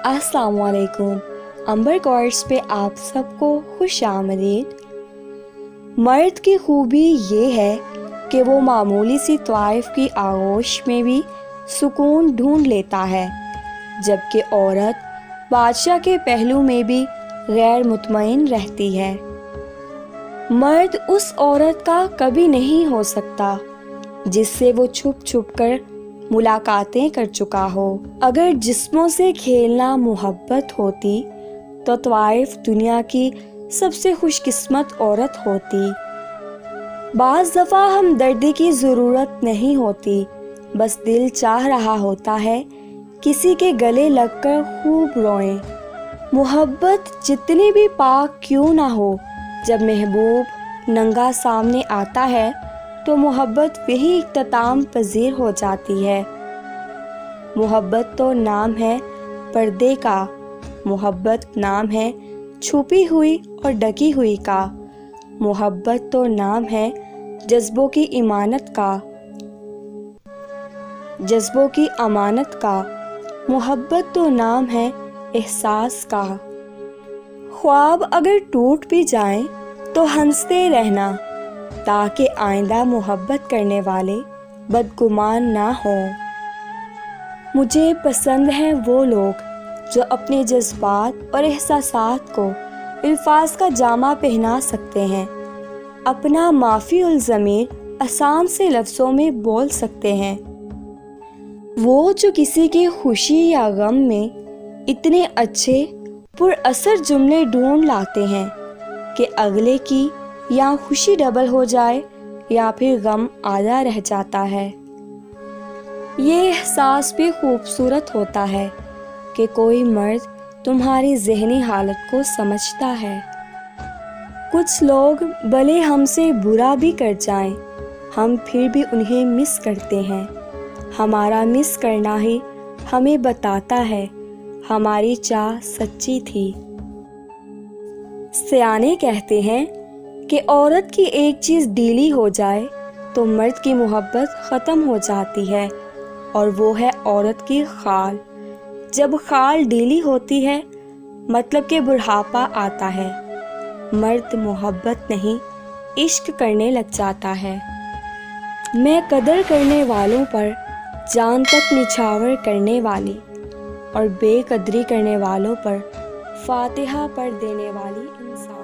अस्सलाम वालेकुम। अंबर कॉर्ड्स पे आप सबको खुश आमदीद। मर्द की खूबी ये है कि वो मामूली सी तवाइफ की आगोश में भी सुकून ढूंढ लेता है, जबकि औरत बादशाह के पहलू में भी गैर मुतमईन रहती है। मर्द उस औरत का कभी नहीं हो सकता जिससे वो छुप छुप कर मुलाकातें कर चुका हो। अगर जिस्मों से खेलना मोहब्बत होती तो तवाइफ दुनिया की सबसे खुशकिस्मत औरत होती। बाज़ दफ़ा हम दर्द की ज़रूरत नहीं होती, बस दिल चाह रहा होता है किसी के गले लगकर खूब रोएं। मोहब्बत जितनी भी पाक क्यों ना हो, जब महबूब नंगा सामने आता है तो मोहब्बत वही इख्तिताम पजीर हो जाती है। मोहब्बत तो नाम है पर्दे का, मोहब्बत नाम है छुपी हुई और ढकी हुई का, मोहब्बत तो नाम है जज्बों की इमानत का, जज्बों की अमानत का, मोहब्बत तो नाम है एहसास का। ख्वाब अगर टूट भी जाएं तो हंसते रहना, ताकि आइंदा मोहब्बत करने वाले बदगुमान ना हों। मुझे पसंद हैं वो लोग जो अपने जज्बात और एहसासात को अल्फाज का जामा पहना सकते हैं, अपना माफ़ी उल ज़मीर आसान से लफ्ज़ों में बोल सकते हैं। वो जो किसी की खुशी या गम में इतने अच्छे पुरअसर जुमले ढूंढ लाते हैं कि अगले की या खुशी डबल हो जाए या फिर गम आधा रह जाता है। ये एहसास भी खूबसूरत होता है कि कोई मर्द तुम्हारी ज़हनी हालत को समझता है। कुछ लोग भले हमसे बुरा भी कर जाएं, हम फिर भी उन्हें मिस करते हैं। हमारा मिस करना ही हमें बताता है हमारी चाह सच्ची थी। सियाने कहते हैं कि औरत की एक चीज़ ढीली हो जाए तो मर्द की मोहब्बत ख़त्म हो जाती है, और वो है औरत की खाल। जब खाल ढीली होती है मतलब कि बुढ़ापा आता है, मर्द मोहब्बत नहीं इश्क करने लग जाता है। मैं कदर करने वालों पर जान तक निछावर करने वाली और बेकदरी करने वालों पर फातिहा पढ़ देने वाली इंसान।